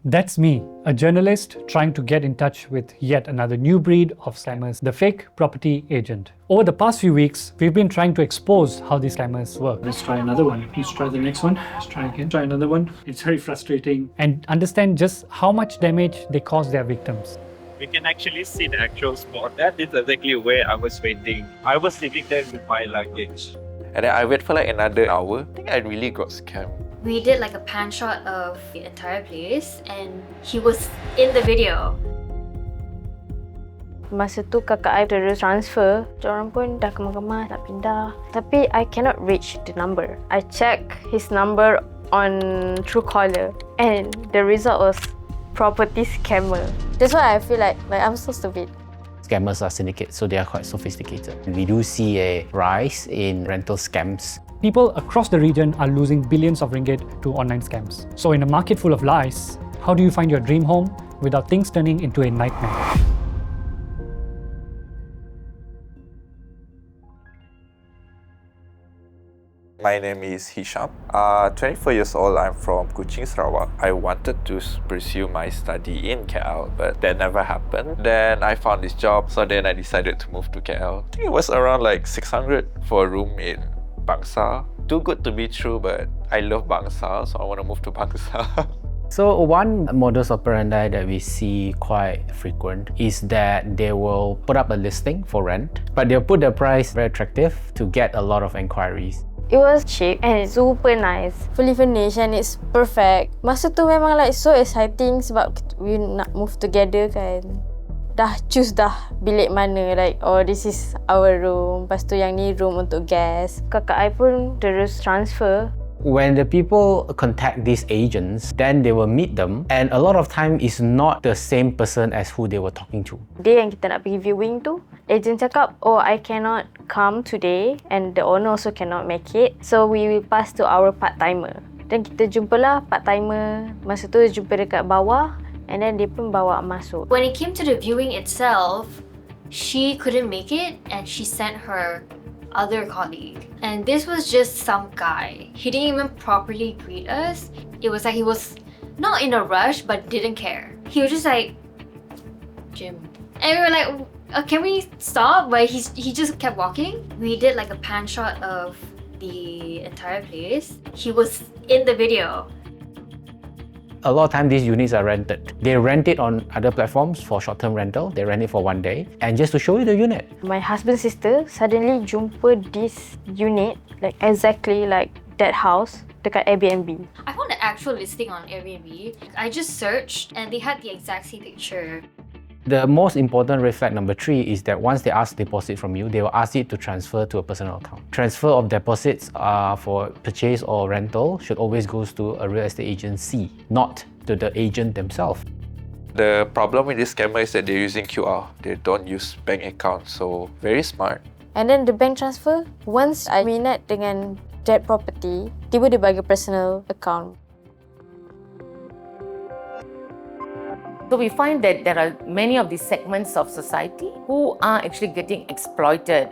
That's me, a journalist trying to get in touch with yet another new breed of scammers, the fake property agent. Over the past few weeks, we've been trying to expose how these scammers work. Let's try another one. Let's try the next one. Let's try again. Try another one. It's very frustrating. And understand just how much damage they cause their victims. We can actually see the actual spot. That is exactly where I was waiting. I was sitting there with my luggage. And then I wait for like another hour. I think I really got scammed. We did like a pan shot of the entire place and he was in the video. Masa tu kakak I terus transfer. Diorang pun dah kemas-kemas nak pindah. Tapi I cannot reach the number. I check his number on Truecaller and the result was property scammer. That's why I feel like I'm so stupid. Scammers are syndicates, so they are quite sophisticated. We do see a rise in rental scams. People across the region are losing billions of ringgit to online scams. So in a market full of lies, how do you find your dream home without things turning into a nightmare? My name is Hisham. 24 years old, I'm from Kuching, Sarawak. I wanted to pursue my study in KL, but that never happened. Then I found this job, so then I decided to move to KL. I think it was around like 600 for a room in Bangsa. Too good to be true, but I love Bangsa, so I want to move to Bangsa. So one modus operandi that we see quite frequent is that they will put up a listing for rent, but they'll put the price very attractive to get a lot of inquiries. It was cheap and it's super nice. Fully furnished and it's perfect. Masa tu memang like so exciting sebab we nak move together kan. Dah choose dah bilik mana, like oh this is our room, lepas tu yang ni room untuk guest. Kakak I pun terus transfer. When the people contact these agents, then they will meet them, and a lot of time is not the same person as who they were talking to. Day yang kita nak pergi viewing tu, agent cakap, oh I cannot come today and the owner also cannot make it, so we will pass to our part-timer. Dan kita jumpalah part-timer, masa tu jumpa dekat bawah and then dia pun bawa masuk. When it came to the viewing itself, she couldn't make it and she sent her other colleague. And this was just some guy. He didn't even properly greet us. It was like he was not in a rush but didn't care. He was just like, Jim. And we were like, can we stop? But he just kept walking. We did like a pan shot of the entire place. He was in the video. A lot of time these units are rented. They rent it on other platforms for short-term rental. They rent it for one day and just to show you the unit. My husband's sister suddenly jumpa this unit, like exactly like that house dekat Airbnb. I found the actual listing on Airbnb. I just searched and they had the exact same picture. The most important red flag number 3 is that once they ask deposit from you, they will ask it to transfer to a personal account. Transfer of deposits for purchase or rental should always goes to a real estate agency, not to the agent themselves. The problem with this scammer is that they're using QR. They don't use bank account, so very smart. And then the bank transfer, once I minat dengan that property, tiba dia bagi personal account. So we find that there are many of these segments of society who are actually getting exploited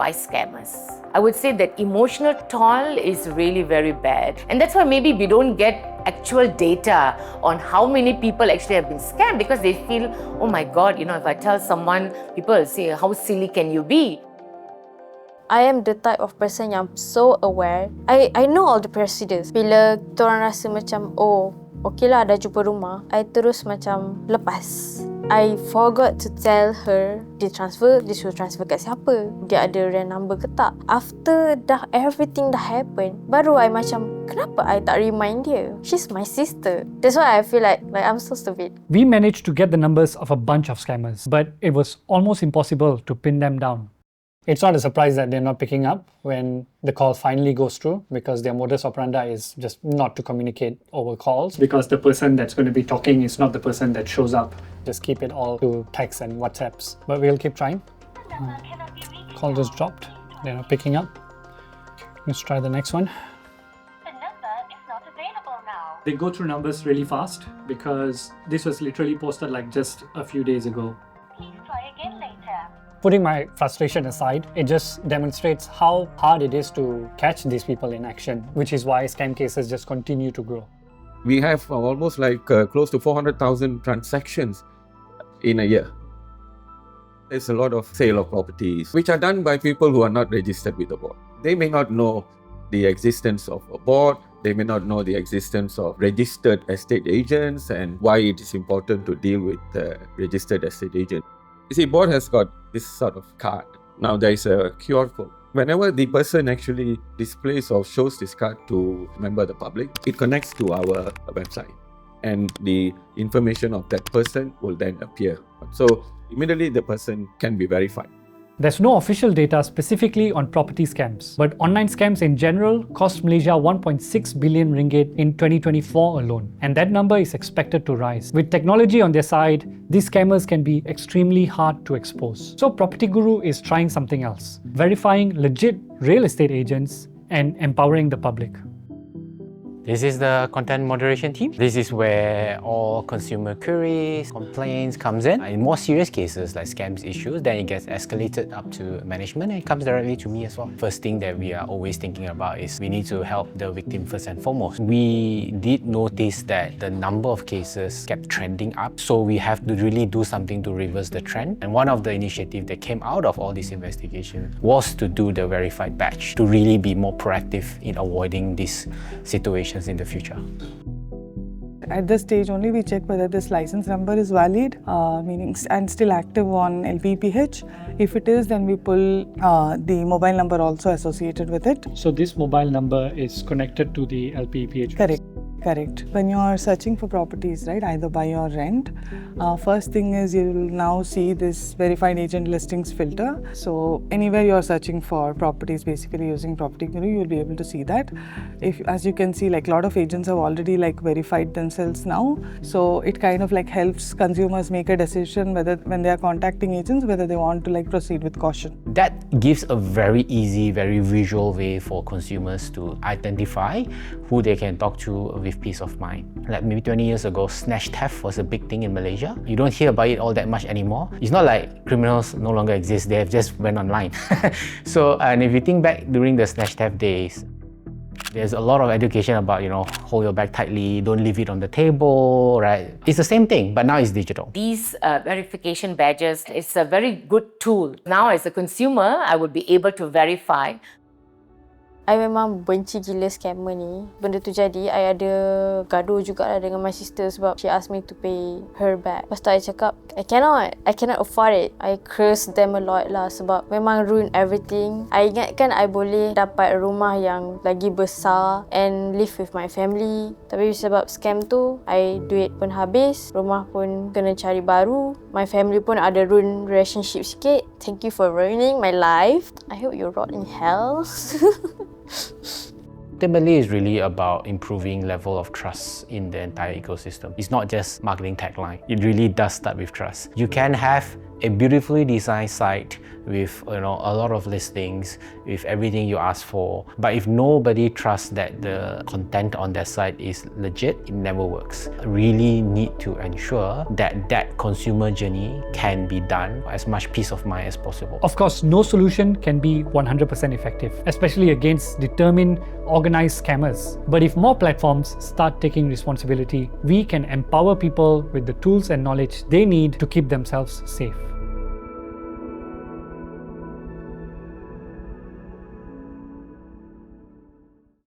by scammers. I would say that emotional toll is really very bad. And that's why maybe we don't get actual data on how many people actually have been scammed, because they feel, oh my God, if I tell someone, people will say, how silly can you be? I am the type of person yang so aware. I know all the procedures. Bila diorang rasa macam, oh, okay lah dah jumpa rumah, I terus macam lepas. I forgot to tell her dia suruh transfer kat siapa, dia ada rent number ke tak. After everything dah happen, baru I macam, kenapa I tak remind dia? She's my sister. That's why I feel like I'm so stupid. We managed to get the numbers of a bunch of scammers, but it was almost impossible to pin them down. It's not a surprise that they're not picking up when the call finally goes through, because their modus operandi is just not to communicate over calls, because the person that's going to be talking is not the person that shows up. Just keep it all to texts and WhatsApps. But we'll keep trying. Call just dropped. They're not picking up. Let's try the next one. The number is not available now. They go through numbers really fast because this was literally posted like just a few days ago. Please try again later. Putting my frustration aside, it just demonstrates how hard it is to catch these people in action, which is why scam cases just continue to grow. We have almost like close to 400,000 transactions in a year. There's a lot of sale of properties which are done by people who are not registered with the board. They may not know the existence of a board, they may not know the existence of registered estate agents and why it is important to deal with registered estate agents. You see, board has got this sort of card. Now there is a QR code. Whenever the person actually displays or shows this card to a member of the public, it connects to our website and the information of that person will then appear. So immediately the person can be verified. There's no official data specifically on property scams, but online scams in general cost Malaysia 1.6 billion ringgit in 2024 alone, and that number is expected to rise. With technology on their side, these scammers can be extremely hard to expose. So PropertyGuru is trying something else, verifying legit real estate agents and empowering the public. This is the content moderation team. This is where all consumer queries, complaints comes in. In more serious cases like scams issues, then it gets escalated up to management and it comes directly to me as well. First thing that we are always thinking about is we need to help the victim first and foremost. We did notice that the number of cases kept trending up, so we have to really do something to reverse the trend. And one of the initiatives that came out of all this investigation was to do the verified batch, to really be more proactive in avoiding these situations in the future. At this stage only we check whether this license number is valid, meaning and still active on LPEPH. If it is, then we pull the mobile number also associated with it. So this mobile number is connected to the LPEPH? Correct. When you are searching for properties, right, either buy or rent, first thing is you will now see this verified agent listings filter. So anywhere you are searching for properties, basically using PropertyGuru, you will be able to see that. If, as you can see, like a lot of agents have already like verified themselves now. So it kind of like helps consumers make a decision whether when they are contacting agents, whether they want to like proceed with caution. That gives a very easy, very visual way for consumers to identify who they can talk to with peace of mind. Like maybe 20 years ago, snatch theft was a big thing in Malaysia. You don't hear about it all that much anymore. It's not like criminals no longer exist, they have just went online. So, and if you think back during the snatch theft days, there's a lot of education about, hold your bag tightly, don't leave it on the table, right? It's the same thing, but now it's digital. These verification badges, it's a very good tool. Now as a consumer, I would be able to verify. I memang benci gila scammer ni. Benda tu jadi, I ada gaduh jugalah dengan my sister sebab she asked me to pay her back. Lepas tu I cakap, I cannot afford it. I curse them a lot lah sebab memang ruin everything. I ingatkan I boleh dapat rumah yang lagi besar and live with my family. Tapi sebab scam tu, duit pun habis, rumah pun kena cari baru. My family pun ada ruin relationship sikit. Thank you for ruining my life. I hope you rot in hell. Ultimately, it's really about improving level of trust in the entire ecosystem. It's not just marketing tagline. It really does start with trust. You can have a beautifully designed site with a lot of listings, with everything you ask for. But if nobody trusts that the content on that site is legit, it never works. Really need to ensure that that consumer journey can be done as much peace of mind as possible. Of course, no solution can be 100% effective, especially against determined, organized scammers. But if more platforms start taking responsibility, we can empower people with the tools and knowledge they need to keep themselves safe.